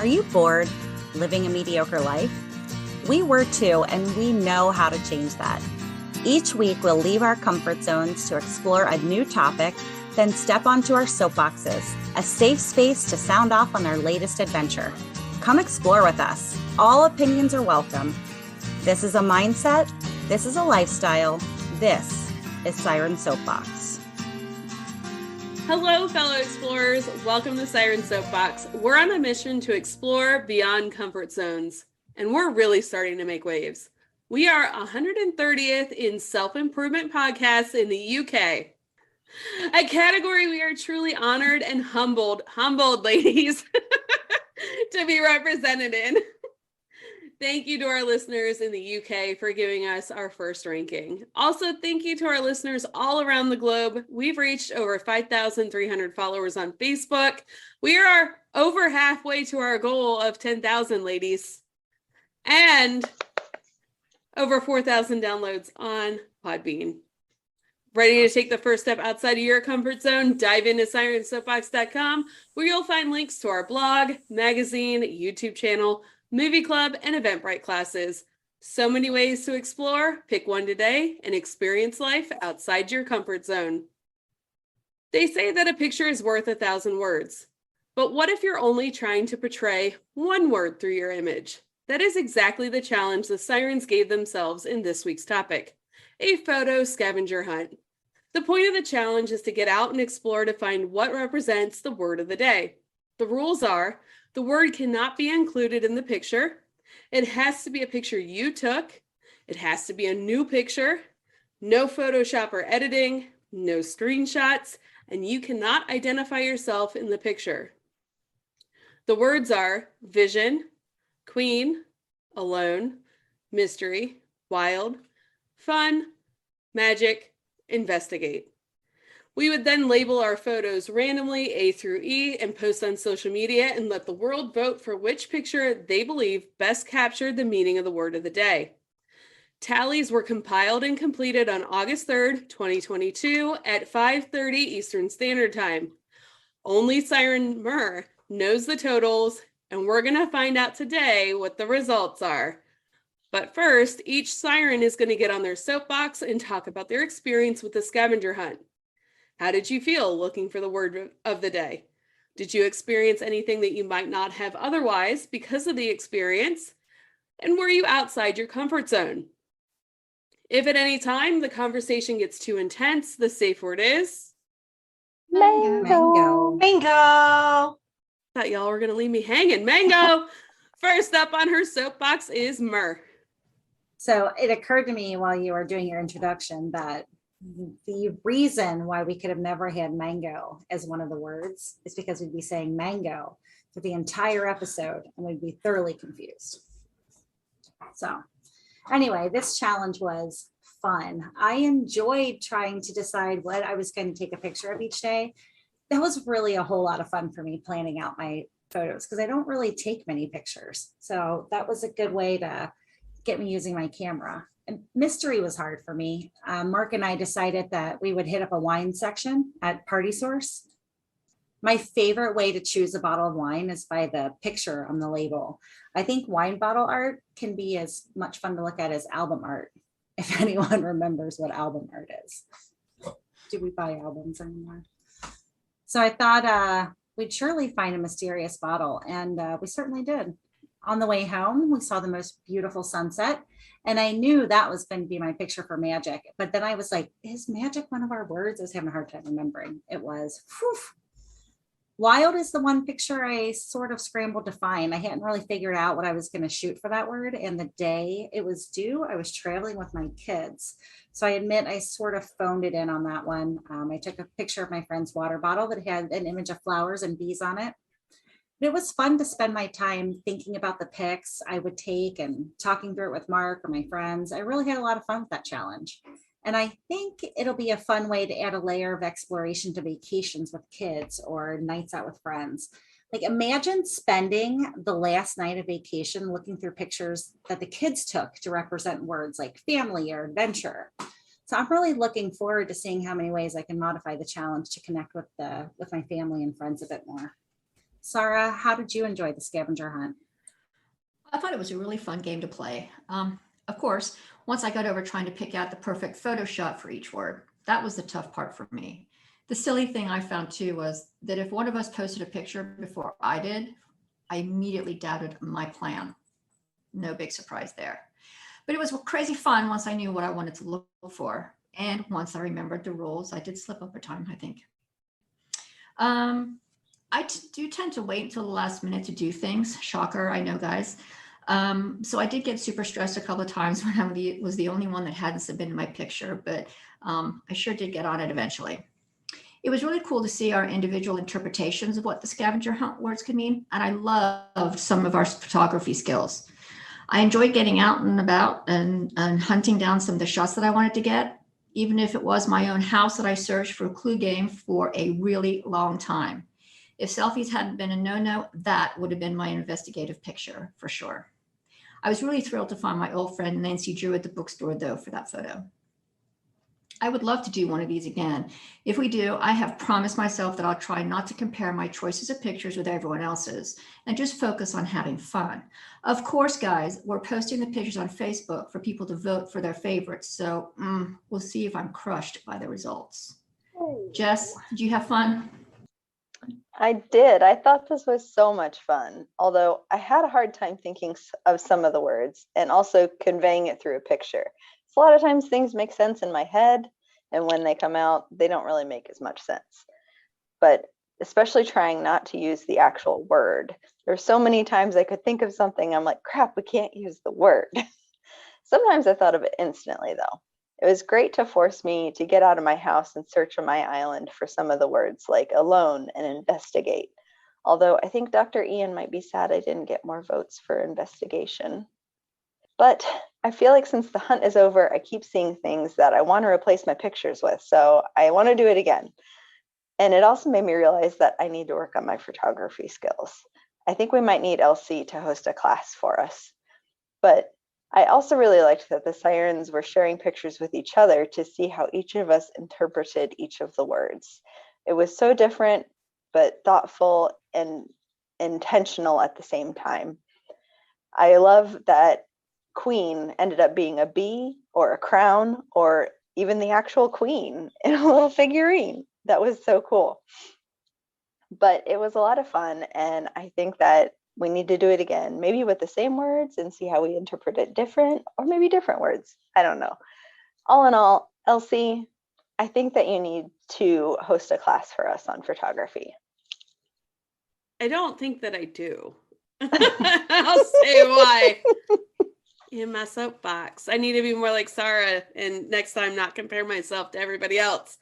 Are you bored living a mediocre life? We were too, and we know how to change that. Each week, we'll leave our comfort zones to explore a new topic, then step onto our soapboxes, a safe space to sound off on our latest adventure. Come explore with us. All opinions are welcome. This is a mindset. This is a lifestyle. This is Siren Soapbox. Hello, fellow explorers. Welcome to Siren Soapbox. We're on a mission to explore beyond comfort zones, and we're really starting to make waves. We are 130th in self-improvement podcasts in the UK. A category we are truly honored and humbled, ladies, to be represented in. Thank you to our listeners in the UK for giving us our first ranking. Also, thank you to our listeners all around the globe. We've reached over 5,300 followers on Facebook. We are over halfway to our goal of 10,000, ladies. And over 4,000 downloads on Podbean. Ready to take the first step outside of your comfort zone? Dive into sirensoapbox.com, where you'll find links to our blog, magazine, YouTube channel, movie club, and Eventbrite classes. So many ways to explore. Pick one today and experience life outside your comfort zone. They say that a picture is worth 1,000 words. But what if you're only trying to portray one word through your image? That is exactly the challenge the Sirens gave themselves in this week's topic, a photo scavenger hunt. The point of the challenge is to get out and explore to find what represents the word of the day. The rules are, the word cannot be included in the picture. It has to be a picture you took. It has to be a new picture. No Photoshop or editing, no screenshots, and you cannot identify yourself in the picture. The words are vision, queen, alone, mystery, wild, fun, magic, investigate. We would then label our photos randomly A through E and post on social media and let the world vote for which picture they believe best captured the meaning of the word of the day. Tallies were compiled and completed on August 3rd, 2022 at 5:30 Eastern Standard Time. Only Siren Myrrh knows the totals, and we're going to find out today what the results are. But first, each siren is going to get on their soapbox and talk about their experience with the scavenger hunt. How did you feel looking for the word of the day? Did you experience anything that you might not have otherwise because of the experience? And were you outside your comfort zone? If at any time the conversation gets too intense, the safe word is Mango. Thought y'all were going to leave me hanging. Mango! First up on her soapbox is Myrrh. So it occurred to me while you were doing your introduction that the reason why we could have never had mango as one of the words is because we'd be saying mango for the entire episode and we'd be thoroughly confused. So anyway, this challenge was fun. I enjoyed trying to decide what I was going to take a picture of each day. That was really a whole lot of fun for me planning out my photos because I don't really take many pictures. So that was a good way to get me using my camera. And mystery was hard for me. Mark and I decided that we would hit up a wine section at Party Source. My favorite way to choose a bottle of wine is by the picture on the label. I think wine bottle art can be as much fun to look at as album art, if anyone remembers what album art is. Do we buy albums anymore? So I thought we'd surely find a mysterious bottle, and we certainly did. On the way home, we saw the most beautiful sunset, and I knew that was going to be my picture for magic. But then I was like, is magic one of our words? I was having a hard time remembering. It was. Whew. Wild is the one picture I sort of scrambled to find. I hadn't really figured out what I was going to shoot for that word. And the day it was due, I was traveling with my kids. So I admit I sort of phoned it in on that one. I took a picture of my friend's water bottle that had an image of flowers and bees on it. It was fun to spend my time thinking about the pics I would take and talking through it with Mark or my friends. I really had a lot of fun with that challenge. And I think it'll be a fun way to add a layer of exploration to vacations with kids or nights out with friends. Like imagine spending the last night of vacation looking through pictures that the kids took to represent words like family or adventure. So I'm really looking forward to seeing how many ways I can modify the challenge to connect with my family and friends a bit more. Sarah, how did you enjoy the scavenger hunt? I thought it was a really fun game to play. Of course, once I got over trying to pick out the perfect photo shot for each word, that was the tough part for me. The silly thing I found too was that if one of us posted a picture before I did, I immediately doubted my plan. No big surprise there. But it was crazy fun once I knew what I wanted to look for. And once I remembered the rules, I did slip up a time, I think. Um, do tend to wait until the last minute to do things. Shocker, I know, guys. So I did get super stressed a couple of times when was the only one that hadn't submitted my picture, but I sure did get on it eventually. It was really cool to see our individual interpretations of what the scavenger hunt words could mean, and I loved some of our photography skills. I enjoyed getting out and about and hunting down some of the shots that I wanted to get, even if it was my own house that I searched for a clue game for a really long time. If selfies hadn't been a no-no, that would have been my investigative picture for sure. I was really thrilled to find my old friend Nancy Drew at the bookstore, though, for that photo. I would love to do one of these again. If we do, I have promised myself that I'll try not to compare my choices of pictures with everyone else's and just focus on having fun. Of course, guys, we're posting the pictures on Facebook for people to vote for their favorites, so we'll see if I'm crushed by the results. Jess, did you have fun? I did. I thought this was so much fun, although I had a hard time thinking of some of the words and also conveying it through a picture. So a lot of times things make sense in my head, and when they come out, they don't really make as much sense. But especially trying not to use the actual word. There's so many times I could think of something, I'm like, crap, we can't use the word. Sometimes I thought of it instantly, though. It was great to force me to get out of my house and search on my island for some of the words like alone and investigate. Although I think Dr. Ian might be sad I didn't get more votes for investigation. But I feel like since the hunt is over, I keep seeing things that I want to replace my pictures with. So I want to do it again. And it also made me realize that I need to work on my photography skills. I think we might need Elsie to host a class for us. But I also really liked that the Sirens were sharing pictures with each other to see how each of us interpreted each of the words. It was so different, but thoughtful and intentional at the same time. I love that queen ended up being a bee or a crown or even the actual queen in a little figurine. That was so cool. But it was a lot of fun, and I think that we need to do it again, maybe with the same words and see how we interpret it different, or maybe different words. I don't know. All in all, Elsie, I think that you need to host a class for us on photography. I don't think that I do. I'll say why. In my soapbox. I need to be more like Sarah and next time not compare myself to everybody else.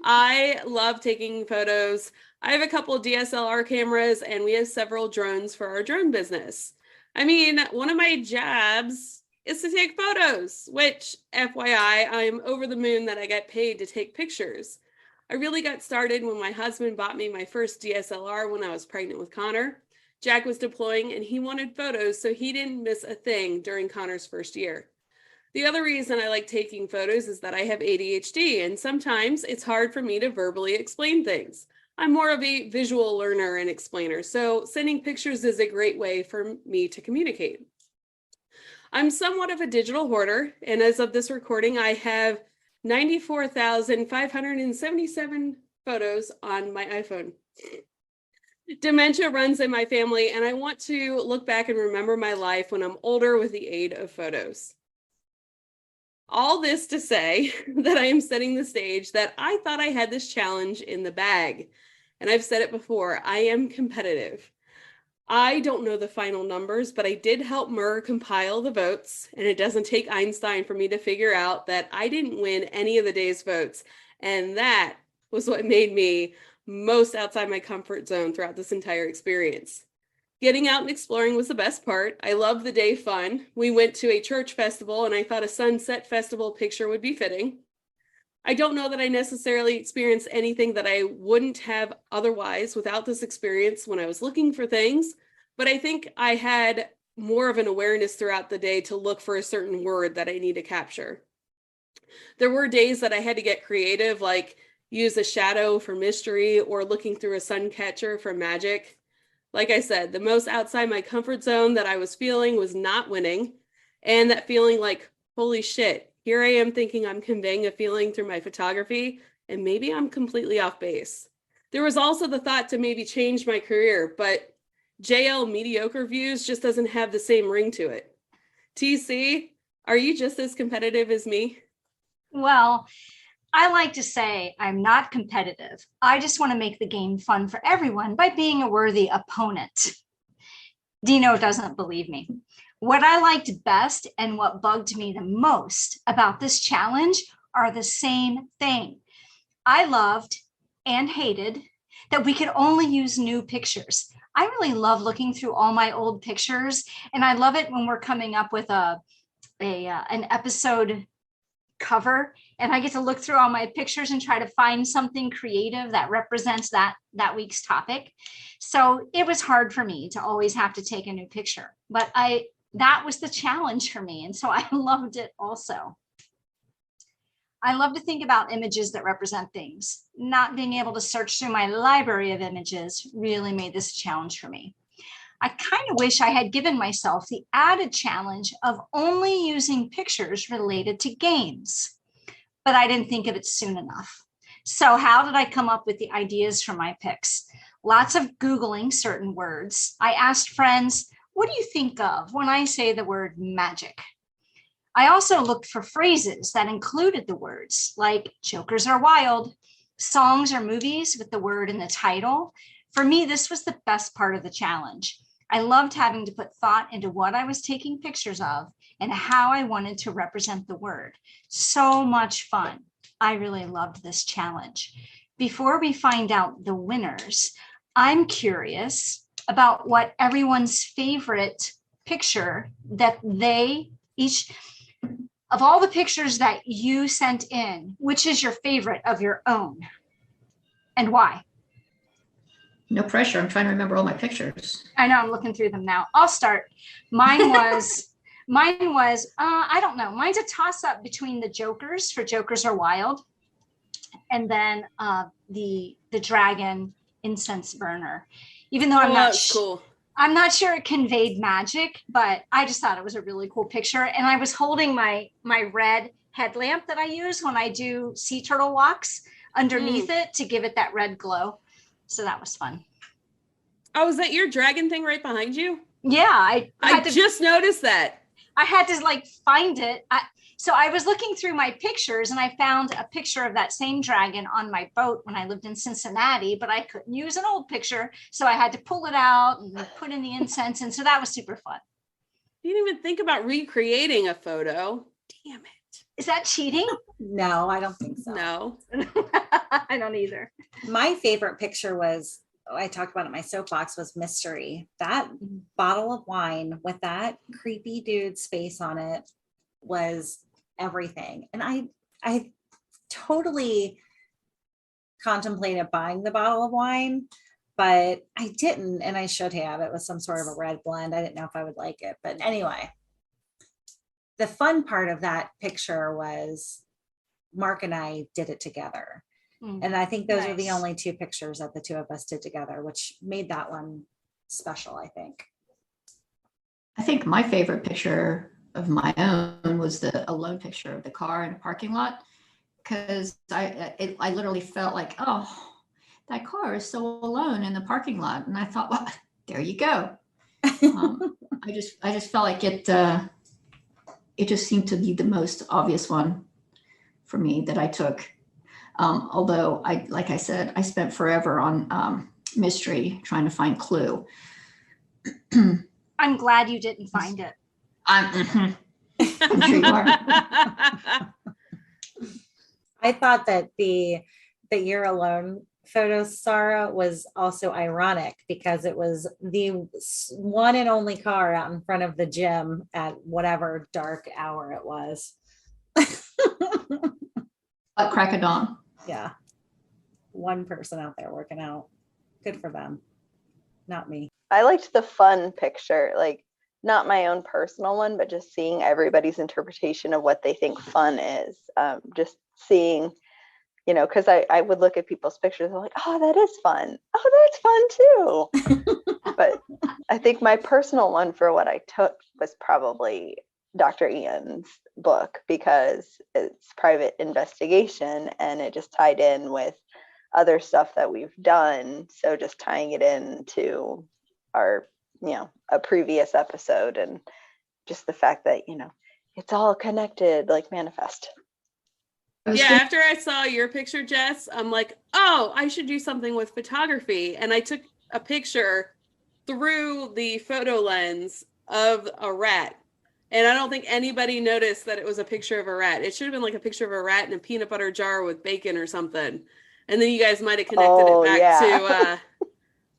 I love taking photos. I have a couple of DSLR cameras and we have several drones for our drone business. I mean, one of my jobs is to take photos, which FYI, I'm over the moon that I get paid to take pictures. I really got started when my husband bought me my first DSLR when I was pregnant with Connor. Jack was deploying and he wanted photos, so he didn't miss a thing during Connor's first year. The other reason I like taking photos is that I have ADHD, and sometimes it's hard for me to verbally explain things. I'm more of a visual learner and explainer, so sending pictures is a great way for me to communicate. I'm somewhat of a digital hoarder, and as of this recording, I have 94,577 photos on my iPhone. Dementia runs in my family, and I want to look back and remember my life when I'm older with the aid of photos. All this to say that I am setting the stage that I thought I had this challenge in the bag. And I've said it before, I am competitive. I don't know the final numbers, but I did help Murr compile the votes, and it doesn't take Einstein for me to figure out that I didn't win any of the day's votes. And that was what made me most outside my comfort zone throughout this entire experience. Getting out and exploring was the best part. I loved the day fun. We went to a church festival and I thought a sunset festival picture would be fitting. I don't know that I necessarily experienced anything that I wouldn't have otherwise without this experience when I was looking for things, but I think I had more of an awareness throughout the day to look for a certain word that I need to capture. There were days that I had to get creative, like use a shadow for mystery or looking through a sun catcher for magic. Like I said, the most outside my comfort zone that I was feeling was not winning. And that feeling like, holy shit, here I am thinking I'm conveying a feeling through my photography, and maybe I'm completely off base. There was also the thought to maybe change my career, but JL mediocre views just doesn't have the same ring to it. TC, are you just as competitive as me? Well, I like to say I'm not competitive. I just want to make the game fun for everyone by being a worthy opponent. Dino doesn't believe me. What I liked best and what bugged me the most about this challenge are the same thing. I loved and hated that we could only use new pictures. I really love looking through all my old pictures, and I love it when we're coming up with an episode cover, and I get to look through all my pictures and try to find something creative that represents that week's topic. So it was hard for me to always have to take a new picture, but that was the challenge for me, and so I loved it also. I love to think about images that represent things. Not being able to search through my library of images really made this a challenge for me. I kind of wish I had given myself the added challenge of only using pictures related to games, but I didn't think of it soon enough. So how did I come up with the ideas for my picks? Lots of Googling certain words. I asked friends, what do you think of when I say the word magic? I also looked for phrases that included the words like jokers are wild, songs or movies with the word in the title. For me, this was the best part of the challenge. I loved having to put thought into what I was taking pictures of and how I wanted to represent the word. So much fun. I really loved this challenge. Before we find out the winners, I'm curious about what everyone's favorite picture that they each, of all the pictures that you sent in, which is your favorite of your own and why? No pressure. I'm trying to remember all my pictures. I know, I'm looking through them now. I'll start. Mine was, I don't know. Mine's a toss up between the jokers for Jokers Are Wild and then the dragon incense burner. Even though I'm not sure it conveyed magic, but I just thought it was a really cool picture. And I was holding my red headlamp that I use when I do sea turtle walks underneath it to give it that red glow. So that was fun. Oh, is that your dragon thing right behind you? Yeah, I just noticed that. I had to find it. So I was looking through my pictures and I found a picture of that same dragon on my boat when I lived in Cincinnati, but I couldn't use an old picture. So I had to pull it out and put in the incense. And so that was super fun. You didn't even think about recreating a photo. Damn it. Is that cheating? No, I don't think so. No. I don't either. My favorite picture was, I talked about it in my soapbox, was Mystery. That bottle of wine with that creepy dude's face on it was everything. And I totally contemplated buying the bottle of wine, but I didn't, and I should have. It was some sort of a red blend. I didn't know if I would like it, but anyway, the fun part of that picture was Mark and I did it together. And I think those are the only two pictures that the two of us did together, which made that one special, I think. I think my favorite picture of my own was the alone picture of the car in a parking lot, because I literally felt like, oh, that car is so alone in the parking lot. And I thought, well, there you go. I just felt like it just seemed to be the most obvious one for me that I took. Although like I said, I spent forever on Mystery trying to find Clue. I'm glad you didn't find it. I'm sure you are. I thought that the You're Alone photo, Sarah, was also ironic because it was the one and only car out in front of the gym at whatever dark hour it was. At crack of dawn. Yeah. One person out there working out. Good for them. Not me. I liked the fun picture, like not my own personal one, but just seeing everybody's interpretation of what they think fun is. Just seeing you know, because I would look at people's pictures and I'm like, oh, that is fun. Oh, that's fun too. But I think my personal one for what I took was probably Dr. Ian's book, because it's private investigation and it just tied in with other stuff that we've done. So just tying it into our, you know, a previous episode, and just the fact that, you know, it's all connected, like Manifest. Yeah, after I saw your picture, Jess, I'm like, oh, I should do something with photography. And I took a picture through the photo lens of a rat. And I don't think anybody noticed that it was a picture of a rat. It should have been like a picture of a rat in a peanut butter jar with bacon or something. And then you guys might have connected it back to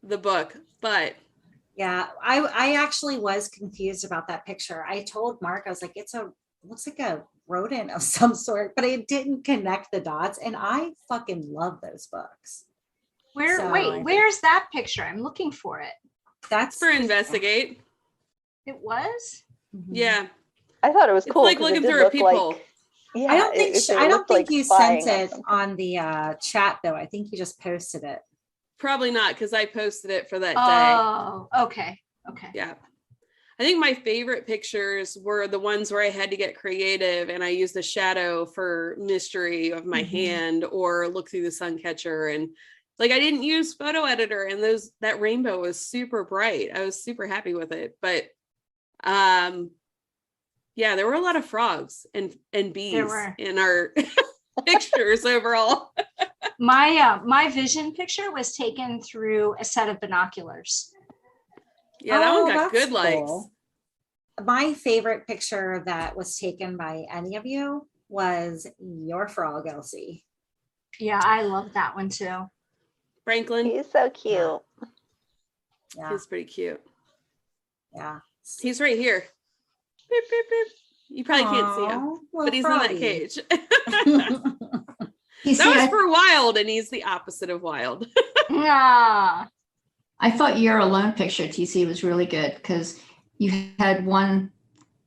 the book. But yeah, I actually was confused about that picture. I told Mark, I was like, it looks like a rodent of some sort, but I didn't connect the dots. And I fucking love those books. Where's that picture? I'm looking for it. That's for Investigate. It was? Yeah. I thought it was cool. It's like looking through a peephole. Like, yeah, I don't think like you sent it on the chat though. I think you just posted it. Probably not, because I posted it for that day. Oh, okay. Yeah. I think my favorite pictures were the ones where I had to get creative and I used a shadow for mystery of my hand, or look through the sun catcher. And like, I didn't use photo editor, and that rainbow was super bright. I was super happy with it. But yeah, there were a lot of frogs and bees in our pictures overall. My vision picture was taken through a set of binoculars. Yeah, that one got good cool. likes. My favorite picture that was taken by any of you was your frog, Elsie. Yeah, I love that one too. Franklin. He's so cute. Yeah. He's pretty cute. Yeah. He's right here. Beep, beep, beep. You probably can't see him, but he's in that cage. That was for Wild, and he's the opposite of Wild. Yeah. I thought your alone picture, TC, was really good because you had one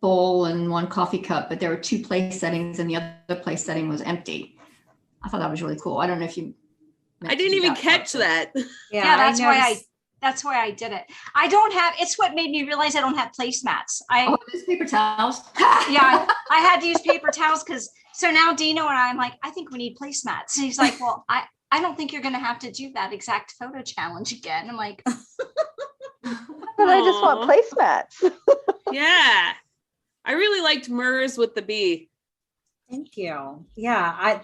bowl and one coffee cup, but there were two place settings and the other place setting was empty. I thought that was really cool. I don't know if you. I didn't even catch that. Yeah, that's why I did it. I don't have. It's what made me realize I don't have placemats. There's paper towels. Yeah, I had to use paper towels because. So now Dino and I'm like, I think we need placemats. And he's like, well, I don't think you're going to have to do that exact photo challenge again. I'm like, but I just want placemats. Yeah. I really liked Murs with the bee. Thank you. Yeah,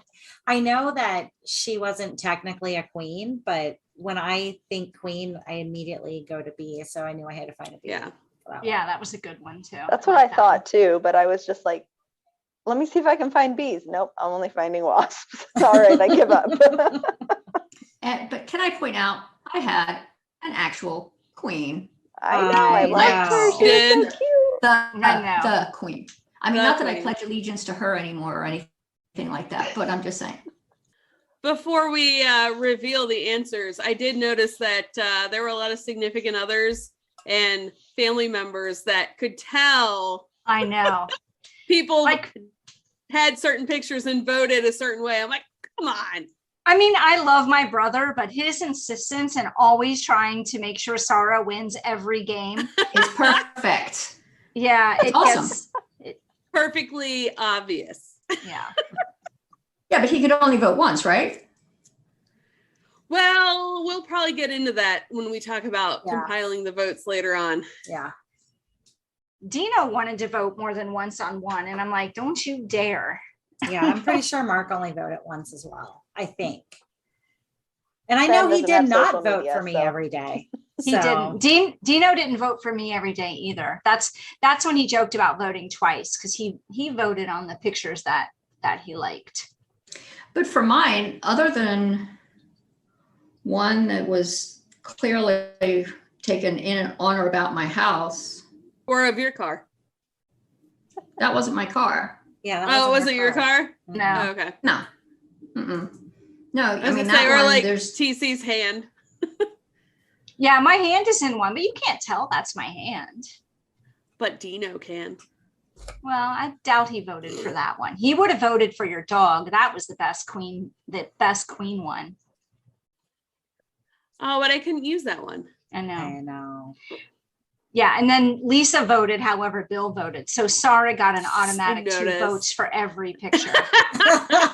I know that she wasn't technically a queen, but when I think queen, I immediately go to bee. So I knew I had to find a bee. Yeah. That was a good one too. That's what I thought too, but I was just like, let me see if I can find bees. Nope, I'm only finding wasps. All right, I give up. But can I point out, I had an actual queen. I know, I liked her. She was so cute. The queen. I mean, not that I queen. pledge allegiance to her anymore or anything like that, but I'm just saying. Before we reveal the answers, I did notice that there were a lot of significant others and family members that could tell. I know. People had certain pictures and voted a certain way. I'm like, come on. I mean, I love my brother, but his insistence and always trying to make sure Sarah wins every game is perfect. Yeah, it's awesome. Perfectly obvious. Yeah. Yeah, but he could only vote once, right? Well, we'll probably get into that when we talk about compiling the votes later on. Yeah. Dino wanted to vote more than once on one, and I'm like, don't you dare. Yeah, I'm pretty sure Mark only voted once as well, I think. And I know he did not vote for me every day. He didn't. Dino didn't vote for me every day either. That's when he joked about voting twice, because he voted on the pictures that he liked. But for mine, other than one that was clearly taken in on or about my house. Or of your car. That wasn't my car. Yeah. Oh, was it your car? No. Oh, okay. No. Mm-mm. No, I mean, that one, like, there's TC's hand. Yeah, my hand is in one, but you can't tell that's my hand. But Dino can. Well, I doubt he voted for that one. He would have voted for your dog. That was the best queen one. Oh, but I couldn't use that one. I know. I know. Yeah, and then Lisa voted however Bill voted. So Sarah got an automatic 2 noticed. votes for every picture.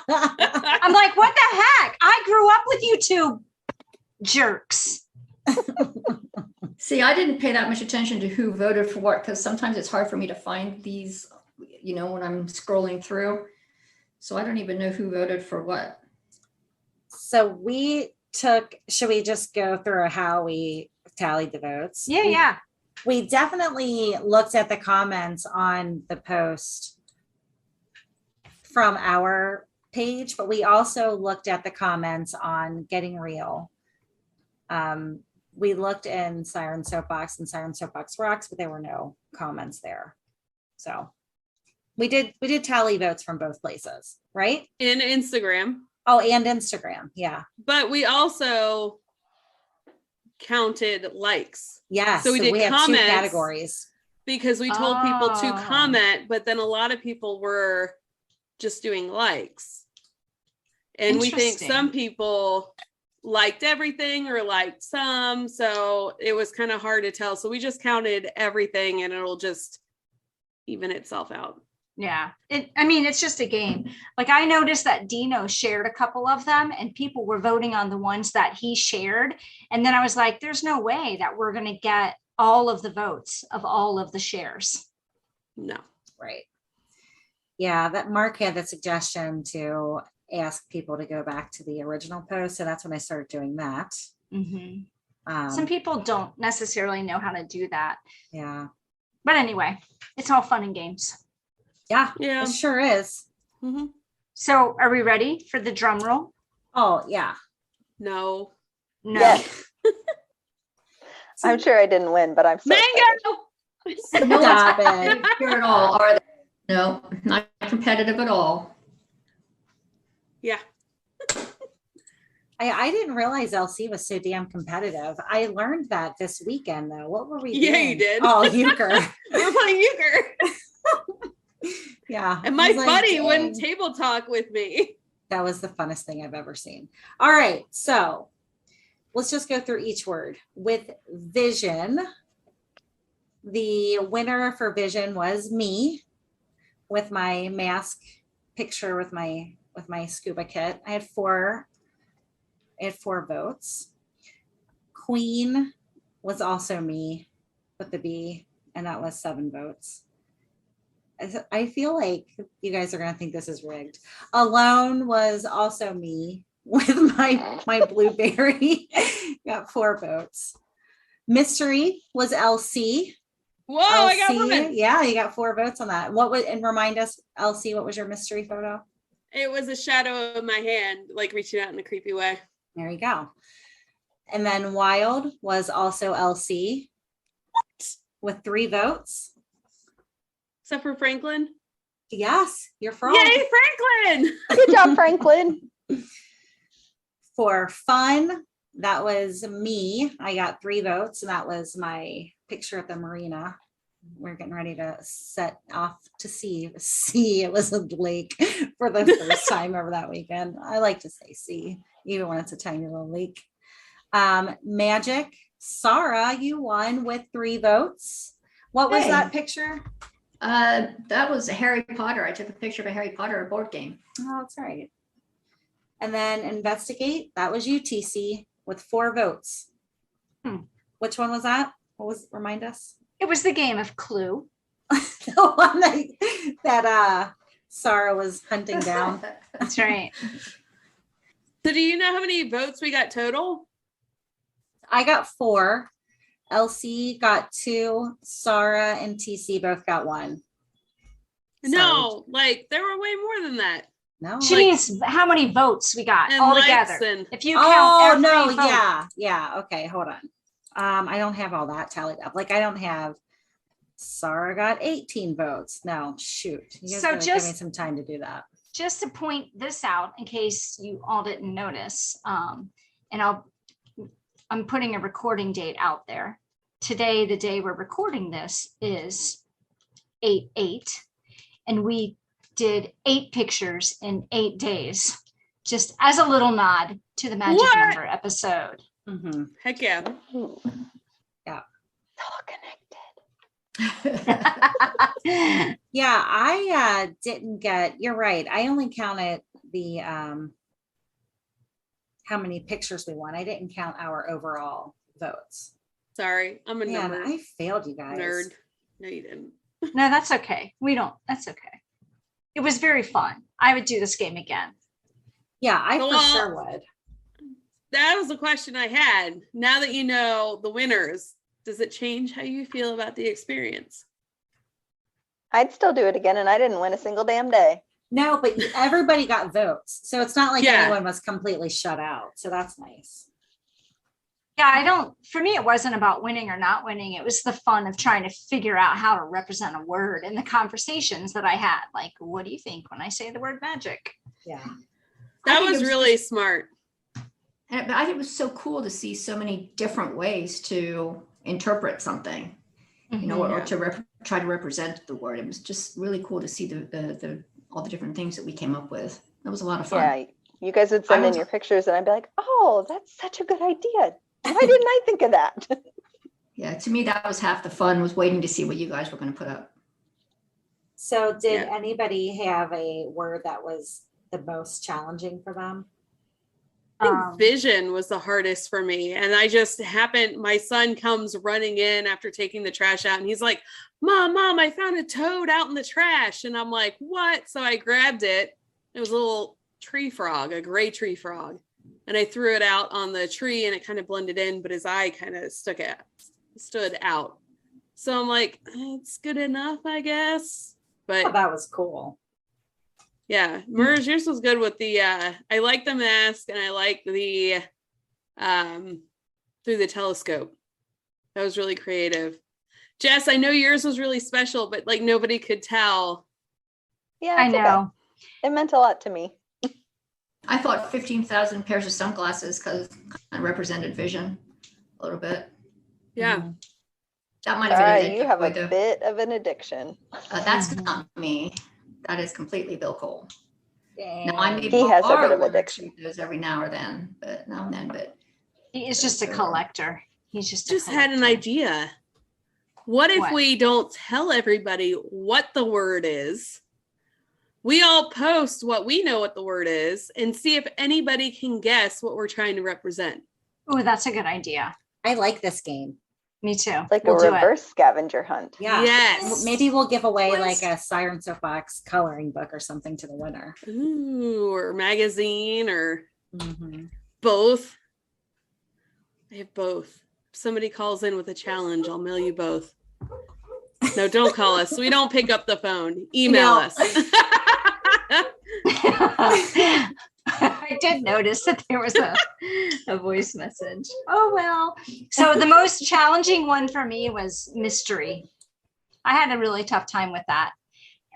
I'm like, what the heck? I grew up with you two jerks. See, I didn't pay that much attention to who voted for what, because sometimes it's hard for me to find these, when I'm scrolling through. So I don't even know who voted for what. So should we just go through how we tallied the votes? Yeah. We definitely looked at the comments on the post from our page, but we also looked at the comments on Getting Real. We looked in Siren Soapbox and Siren Soapbox Rocks, but there were no comments there. So we did tally votes from both places, right? In Instagram. Oh, and Instagram. Yeah. But we also counted likes. Yes. So we did have comments 2 categories. Because we told people to Oh. comment, but then a lot of people were just doing likes. And we think Interesting. some people liked everything or liked some. So it was kind of hard to tell. So we just counted everything and it'll just even itself out. Yeah. It's just a game. Like I noticed that Dino shared a couple of them and people were voting on the ones that he shared. And then I was like, there's no way that we're going to get all of the votes of all of the shares. No. Right. Yeah, that Mark had the suggestion to ask people to go back to the original post. So that's when I started doing that. Mm-hmm. Some people don't necessarily know how to do that. Yeah. But anyway, it's all fun and games. Yeah. Yeah. It sure is. Mm-hmm. So are we ready for the drum roll? Oh, yeah. No. No. Yes. I'm sure I didn't win, but I'm so excited. No one's Stop it. competitive here at all, are they? No, not competitive at all. Yeah. I didn't realize LC was so damn competitive. I learned that this weekend, though. What were we Yeah, doing? you did. Oh, euchre. We were playing euchre. Yeah. And I my was like, buddy wouldn't dang. table talk with me. That was the funnest thing I've ever seen. All right. So let's just go through each word. With vision, the winner for vision was me with my mask picture with my scuba kit. I had four votes. Queen was also me with the B, and that was 7 votes. I feel like you guys are going to think this is rigged. Alone was also me with my blueberry. Got 4 votes. Mystery was LC. Whoa, I got women. Yeah, you got 4 votes on that. And remind us, LC, what was your mystery photo? It was a shadow of my hand, like reaching out in a creepy way. There you go. And then Wild was also LC with 3 votes. Except for Franklin. Yes, you're from. Yay, Franklin! Good job, Franklin. For fun, that was me. I got 3 votes, and that was my picture at the marina. We're getting ready to set off to sea. It was a lake for the first time ever that weekend. I like to say sea, even when it's a tiny little lake. Magic, Sarah, you won with 3 votes. What was Hey. that picture? That was Harry Potter. I took a picture of a Harry Potter board game. Oh, that's right. And then investigate, that was you, TC, with 4 votes. Which one was that? Remind us? It was the game of Clue. The one that Sarah was hunting down. That's right. So do you know how many votes we got total? I got 4. LC got 2. Sarah and TC both got 1. No, like there were way more than that. No. She means how many votes we got And all likes together. and If you count Oh, every no. vote. Yeah. Okay. Hold on. I don't have all that tallied up. Like, I don't have Sarah got 18 votes. No, shoot. You guys So gotta give me just- some time to do that. Just to point this out in case you all didn't notice, and I'm putting a recording date out there. Today, the day we're recording this is 8/8. and we did 8 pictures in 8 days, just as a little nod to the magic What? number episode. Mm-hmm. Heck yeah. Ooh, Yeah. it's all connected. Yeah, I didn't get, you're right. I only counted the how many pictures we won. I didn't count our overall votes. Sorry, I'm a Man, number I failed you guys. nerd. No, you didn't. No, that's okay. That's okay. It was very fun. I would do this game again. Yeah, I for Well, sure would. That was the question I had. Now that you know the winners, does it change how you feel about the experience? I'd still do it again, and I didn't win a single damn day. No, but everybody got votes. So it's not like Yeah. anyone was completely shut out. So that's nice. Yeah, for me, it wasn't about winning or not winning. It was the fun of trying to figure out how to represent a word and the conversations that I had. Like, what do you think when I say the word magic? Yeah. I That think it was was really smart. But I think it was so cool to see so many different ways to interpret something, you know, or to try to represent the word. It was just really cool to see the all the different things that we came up with. That was a lot of fun. Yeah, you guys would send in your pictures, and I'd be like, "Oh, that's such a good idea. Why didn't I think of that?" Yeah, to me, that was half the fun, was waiting to see what you guys were going to put up. So did Yeah. anybody have a word that was the most challenging for them? I think vision was the hardest for me. And I just my son comes running in after taking the trash out and he's like, Mom, I found a toad out in the trash. And I'm like, what? So I grabbed it. It was a little tree frog, a gray tree frog. And I threw it out on the tree and it kind of blended in, but his eye kind of stood out. So I'm like, it's good enough, I guess. But Oh, that was cool. yeah, Merge, yours was good with the I like the mask and I like the through the telescope. That was really creative. Jess, I know yours was really special, but like nobody could tell. Yeah, I it's okay. know. It meant a lot to me. I thought 15,000 pairs of sunglasses because it kind of represented vision a little bit. Yeah. Mhm. That might All have right, been you have a though. bit of an addiction. That's not me. That is completely Bill Cole. Now I may He has a bit borrow of one or addiction. two of those every now or then, but now and then. But He is just a collector. He's just Had an collector. idea. What if What? we don't tell everybody what the word is? We all post what we know what the word is and see if anybody can guess what we're trying to represent. Oh, that's a good idea. I like this game. Me too. It's like We'll a do it. reverse scavenger hunt. Yeah. Yes. Maybe we'll give away Twist. like a Siren Soapbox coloring book or something to the winner. Ooh, or magazine or Mm-hmm. both. I have both. If somebody calls in with a challenge, I'll mail you both. No, don't call us. We don't pick up the phone. Email No. us. I did notice that there was a voice message. Oh, well. So the most challenging one for me was mystery. I had a really tough time with that.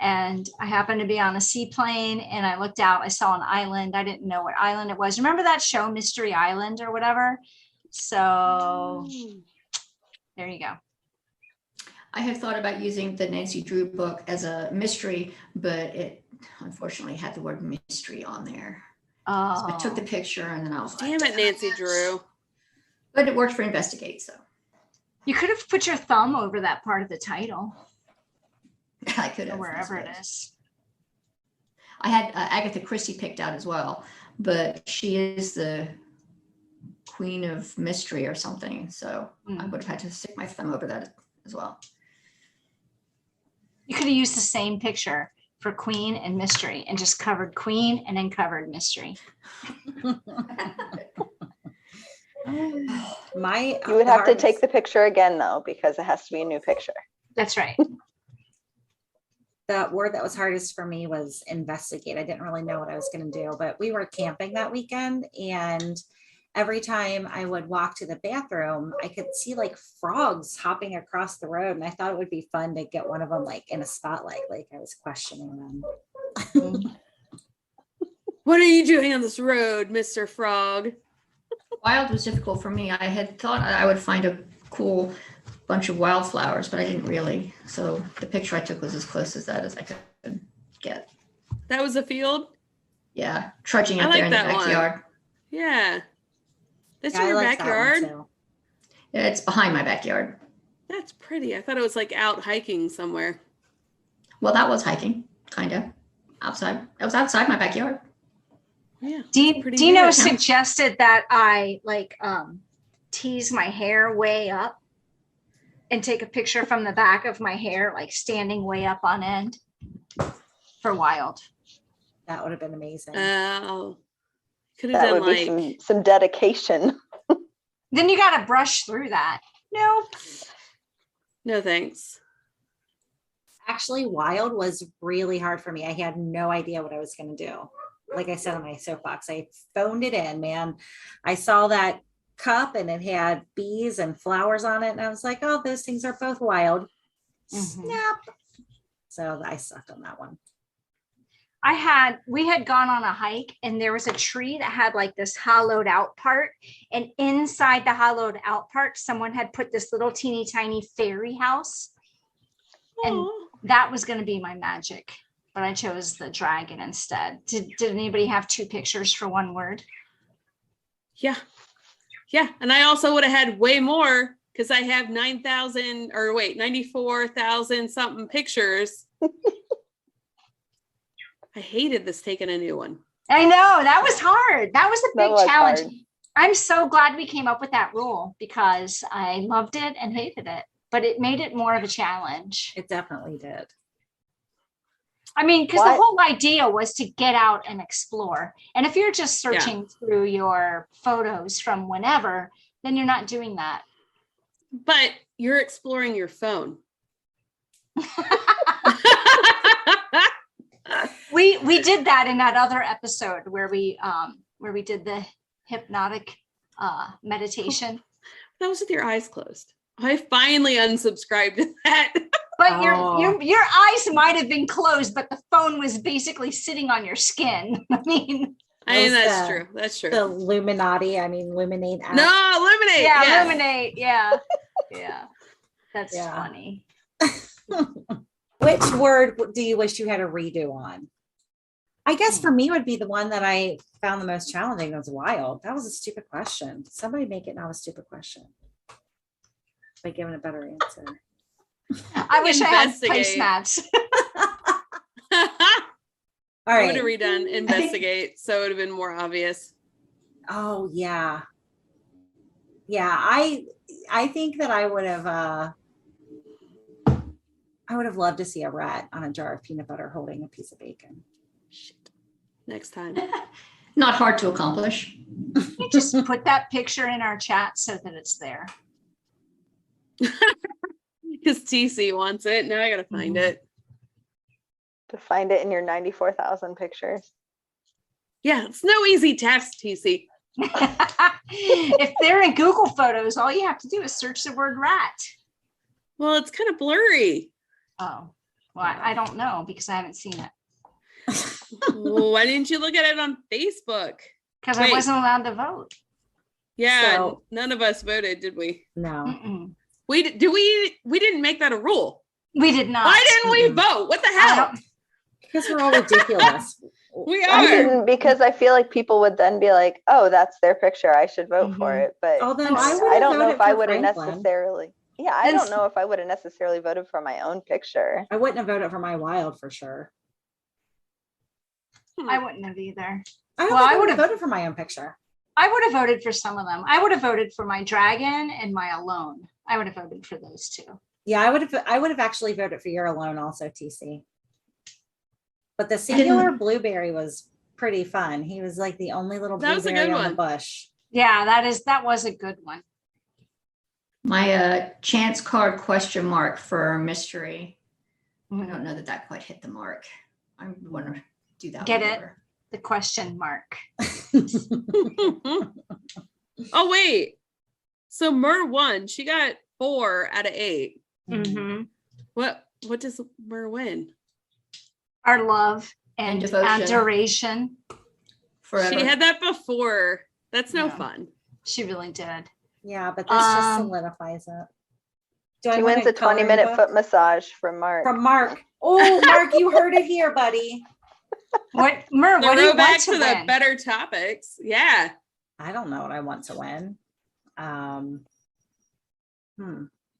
And I happened to be on a seaplane and I looked out, I saw an island. I didn't know what island it was. Remember that show, Mystery Island or whatever? So there you go. I had thought about using the Nancy Drew book as a mystery, but it unfortunately had the word mystery on there. So I took the picture and then I was like, Damn it, Nancy Drew. But it worked for Investigate, so You could have put your thumb over that part of the title I could or have. wherever it is. I had Agatha Christie picked out as well, but she is the queen of mystery or something. So I would have had to stick my thumb over that as well. You could have used the same picture for Queen and Mystery and just covered Queen and then covered Mystery. You You would have to take the picture again, though, because it has to be a new picture. That's right. The word that was hardest for me was investigate. I didn't really know what I was going to do, but we were camping that weekend and every time I would walk to the bathroom, I could see like frogs hopping across the road. And I thought it would be fun to get one of them like in a spotlight, like I was questioning them. What are you doing on this road, Mr. Frog? Wild was difficult for me. I had thought I would find a cool bunch of wildflowers, but I didn't really. So the picture I took was as close as that as I could. get. That was a field? Yeah, trudging I up there like in the that one. backyard. Yeah. That's Yeah, in I your liked that one backyard? too. Yeah, it's behind my backyard. That's pretty. I thought it was like out hiking somewhere. Well, that was hiking, kind of outside. It was outside my backyard. Yeah. pretty Dino neat. suggested that I like tease my hair way up and take a picture from the back of my hair, like standing way up on end for wild. That would have been amazing. Oh. Could have That done would like be some dedication. Then you got to brush through that. Nope. no thanks. Actually, wild was really hard for me. I had no idea what I was going to do. Like I said on my soapbox, I phoned it in, man. I saw that cup and it had bees and flowers on it. And I was like, oh, those things are both wild. Snap. So I sucked on that one. We had gone on a hike and there was a tree that had like this hollowed out part. And inside the hollowed out part, someone had put this little teeny tiny fairy house. And Aw. that was going to be my magic, but I chose the dragon instead. Did anybody have 2 pictures for one word? Yeah. Yeah. And I also would have had way more because I have 94,000 something pictures. I hated this taking a new one. I know that was hard. That was a That big was challenge. hard. I'm so glad we came up with that rule because I loved it and hated it, but it made it more of a challenge. It definitely did. I mean, because the What? whole idea was to get out and explore. And if you're just searching through your photos from whenever, then you're not doing that. But you're exploring your phone. We did that in that other episode where we did the hypnotic meditation. That was with your eyes closed. I finally unsubscribed to that. But Oh. your eyes might have been closed, but the phone was basically sitting on your skin. I mean, That's the- true. That's true. The Illuminati, Luminate app. No, eliminate. yeah, yes. illuminate. Yeah. Yeah. That's Yeah. funny. Which word do you wish you had a redo on? I guess for me would be the one that I found the most challenging was wild. That was a stupid question. Somebody make it not a stupid question by giving a better answer. I wish I had Investigate. placemats. All I would right. have redone investigate, so it would have been more obvious. Oh yeah. Yeah, I think that I would have loved to see a rat on a jar of peanut butter holding a piece of bacon. Shit. Next time. Not hard to accomplish. You just put that picture in our chat so that it's there. Because TC wants it. Now I gotta find it. To find it in your 94,000 pictures. Yeah, it's no easy task, TC. If they're in Google Photos, all you have to do is search the word rat. Well, it's kind of blurry. Oh, well, I don't know because I haven't seen it Why didn't you look at it on Facebook? because I Wait. wasn't allowed to vote. Yeah, So- none of us voted, did we? No. Mm-mm. We didn't make that a rule. We did not. Why didn't we vote? What the I hell? don't- Because we're all ridiculous. We I are. didn't because I feel like people would then be like, "Oh, that's their picture. I should vote for Mhm. it." But Although I I, I don't know if I would have Franklin. necessarily. Yeah, I And don't know if I would have necessarily voted for my own picture. I wouldn't have voted for my wild for sure. I wouldn't have either. I don't Well, think I I would would've- have voted for my own picture. I would have voted for some of them. I would have voted for my dragon and my alone. I would have voted for those two. Yeah, I would have actually voted for your alone also, TC. But the singular blueberry was pretty fun. He was like the only little That was a blueberry good on the one. bush. Yeah, that was a good one. My chance card question mark for mystery. I Mm, don't know that quite hit the mark. I want to do that Get one it? over. The question mark. Oh, wait. So Mer won. She got 4 out of 8. Mhm. What does Mer win? Our love and And devotion. adoration. Forever. She had that before. That's no Yeah. fun. She really did. Yeah, but this just Um, solidifies it. Do I She win wins a coloring 20-minute book? foot massage from Mark. From Mark. Oh, Mark, you heard it here, buddy. What, Mer, To what do you go back want to to the win? better topics. Yeah. I don't know what I want to win.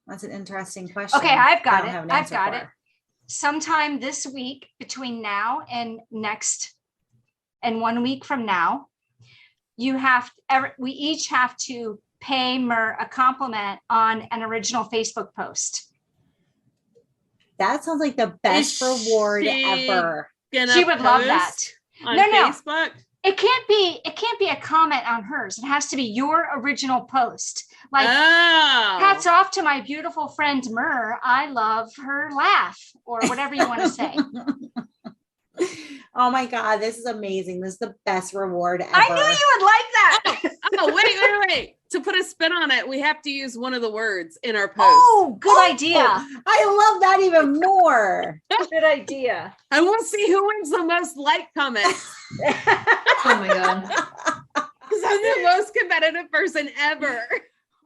That's an interesting question. Okay, I've got I don't it. have an I've answer got for. it. Sometime this week, between now and 1 week from now, we each have to pay Mer a compliment on an original Facebook post. That sounds like the best Is reward she ever. She would love that. post on No. Facebook? It can't be a comment on hers. It has to be your original post. Like, Oh. hats off to my beautiful friend Mer. I love her laugh, or whatever you want to say. Oh my God, this is amazing. This is the best reward ever. I knew you would like that. Oh, wait. To put a spin on it, we have to use one of the words in our post. Oh, good idea. I love that even more. Good idea. And we'll see who wins the most like comments. Oh my God. Because I'm the most competitive person ever.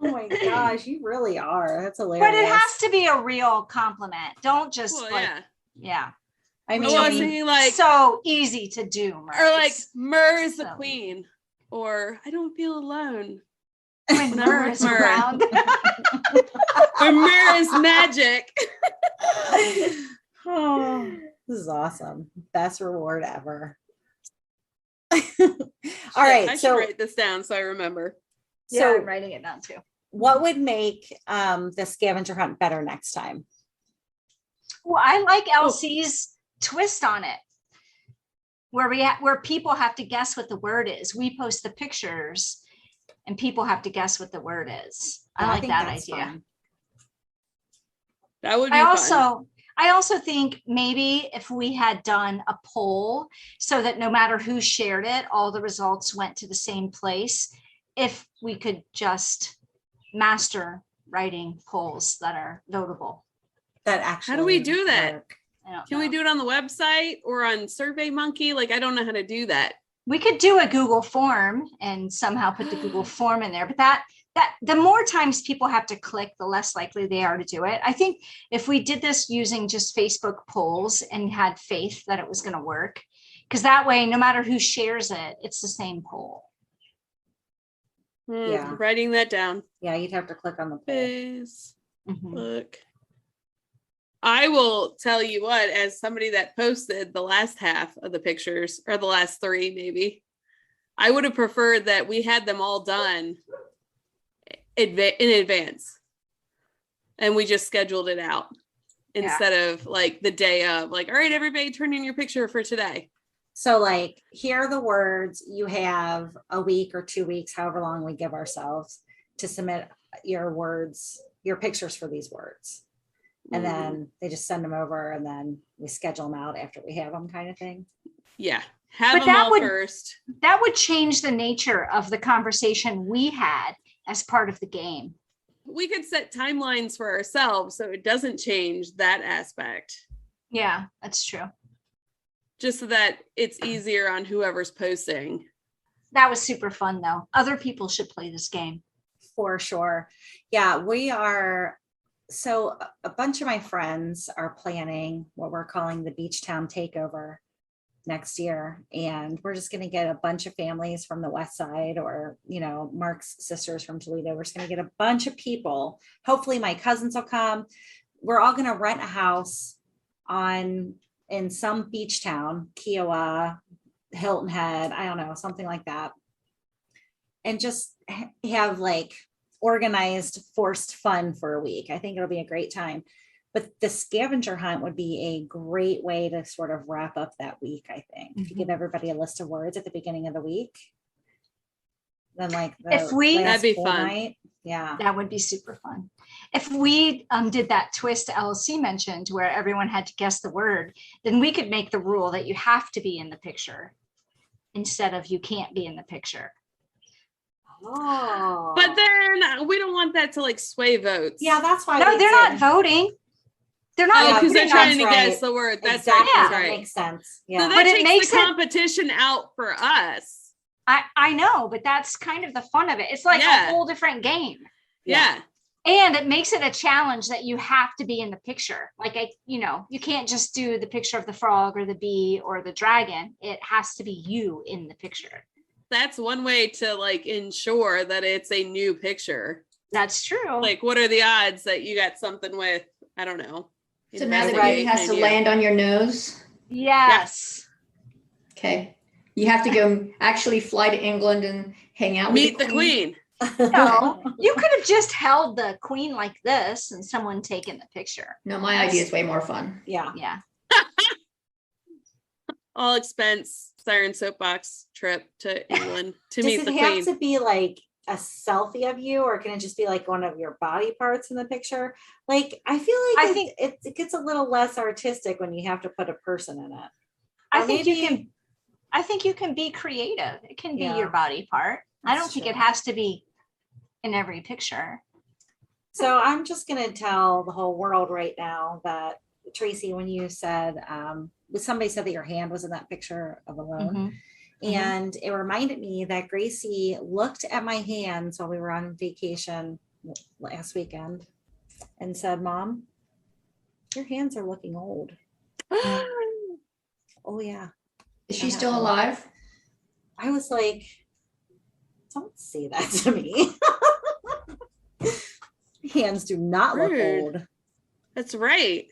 Oh my gosh, you really are. That's hilarious. But it has to be a real compliment. Don't just Well, yeah. I I mean, was thinking like, so easy to do, Mer. or like, It's- Mer is the so- queen, or I don't feel alone, when Mer is Mer. around. or Mer is magic. oh, this is awesome. Best reward ever. All right. I should So, write this down so I remember. Yeah, so I'm writing it down too. what would make the scavenger hunt better next time? Well, I like Elsie's twist on it, where people have to guess what the word is. We post the pictures, and people have to guess what the word is. I like think that that's idea. fun. That would be fun. I also think maybe if we had done a poll so that no matter who shared it, all the results went to the same place. If we could just master writing polls that are notable. That actually. How do we do that? work. I don't Can we know. do it on the website or on SurveyMonkey? Like, I don't know how to do that. We could do a Google form and somehow put the Google form in there, but that the more times people have to click, the less likely they are to do it. I think if we did this using just Facebook polls and had faith that it was going to work, because that way, no matter who shares it, it's the same poll. Yeah. Writing that down. Yeah, you'd have to click on the poll. Facebook. Mhm. I will tell you what, as somebody that posted the last half of the pictures, or the last 3 maybe, I would have preferred that we had them all done in advance. And we just scheduled it out instead of like the day of, like, all right, everybody turn in your picture for today. So like, here are the words. You have a week or 2 weeks, however long we give ourselves, to submit your words, your pictures for these words. And then they just send them over, and then we schedule them out after we have them, kind of thing. Yeah. Have But them that all would- first. That would change the nature of the conversation we had as part of the game. We could set timelines for ourselves so it doesn't change that aspect. Yeah, that's true. Just so that it's easier on whoever's posting. That was super fun though. Other people should play this game. For sure. Yeah, we are. So a bunch of my friends are planning what we're calling the Beach Town Takeover next year. And we're just going to get a bunch of families from the West Side, or, you know, Mark's sisters from Toledo. We're just going to get a bunch of people. Hopefully my cousins will come. We're all going to rent a house in some beach town, Kiowa, Hilton Head, I don't know, something like that. And just have like organized forced fun for a week. I think it'll be a great time. But the scavenger hunt would be a great way to sort of wrap up that week, I think. If you give everybody a list of words at the beginning of the week, then like If we- That'd be full fun. night, yeah. That would be super fun. If we did that twist LLC mentioned where everyone had to guess the word, then we could make the rule that you have to be in the picture instead of you can't be in the picture. Oh. But then we don't want that to like sway votes. yeah, that's why. No, we they're did- not voting. They're Oh, not because they're voting. trying to That's guess right. the word. That's Exactly. right. That's That right. makes sense. So Yeah. that But it takes makes the it- competition out for us. I know, but that's kind of the fun of it. It's like Yeah. a whole different game. Yeah. And it makes it a challenge that you have to be in the picture. Like, you can't just do the picture of the frog or the bee or the dragon. It has to be you in the picture. That's one way to like ensure that it's a new picture. That's true. Like, what are the odds that you got something with, I don't know. So now the bee has to land on your nose. Yes. Okay. You have to go actually fly to England and hang out with Meet the queen. No, you could have just held the queen like this and someone taken the picture. No, my idea is way more fun. Yeah. Yeah. All expense Siren Soapbox trip to England to meet the Does it queen. have to be like a selfie of you, or can it just be like one of your body parts in the picture? Like, I feel like it gets a little less artistic when you have to put a person in it. I think you can be creative. It can be your body part. I don't think it has to be in every picture. So I'm just going to tell the whole world right now that, Tracy, when you said, somebody said that your hand was in that picture of a balloon, and it reminded me that Gracie looked at my hands while we were on vacation last weekend and said, "Mom, your hands are looking old." Oh yeah. Is she still alive? I was like, don't say that to me. Hands do not look old. That's right.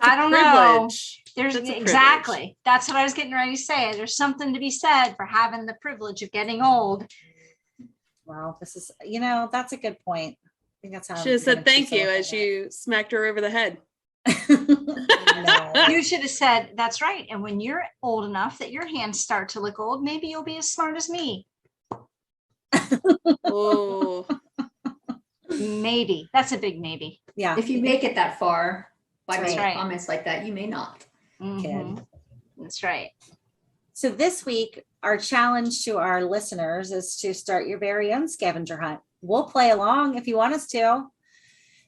I don't know. There's exactly. That's what I was getting ready to say. There's something to be said for having the privilege of getting old. Well, this is, that's a good point. I think that's how she just said thank you as you smacked her over the head. No. You should have said, that's right. And when you're old enough that your hands start to look old, maybe you'll be as smart as me. Oh. Maybe. That's a big maybe. Yeah. If you make it that far by making right. comments like that, you may not. Mhm. That's right. So this week, our challenge to our listeners is to start your very own scavenger hunt. We'll play along if you want us to.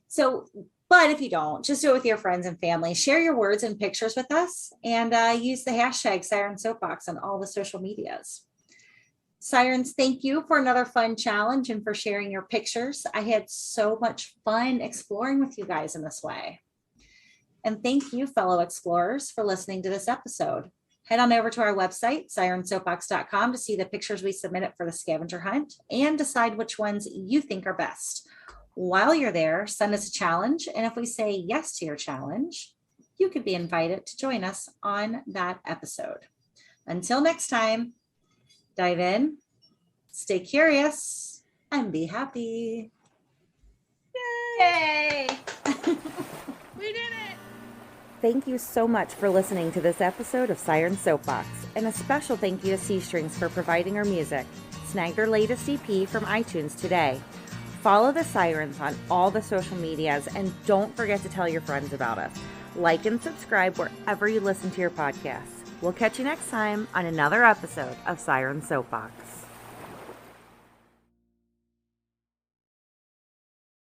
So, but if you don't, just do it with your friends and family. Share your words and pictures with us, and use the hashtag Siren Soapbox on all the social medias. Sirens, thank you for another fun challenge and for sharing your pictures. I had so much fun exploring with you guys in this way. And thank you, fellow explorers, for listening to this episode. Head on over to our website, sirensoapbox.com, to see the pictures we submitted for the scavenger hunt and decide which ones you think are best. While you're there, send us a challenge. And if we say yes to your challenge, you could be invited to join us on that episode. Until next time, dive in, stay curious, and be happy. Yay! We did it! Thank you so much for listening to this episode of Siren Soapbox, and a special thank you to C Strings for providing our music. Snag their latest EP from iTunes today. Follow the Sirens on all the social medias, and don't forget to tell your friends about us. Like and subscribe wherever you listen to your podcasts. We'll catch you next time on another episode of Siren Soapbox.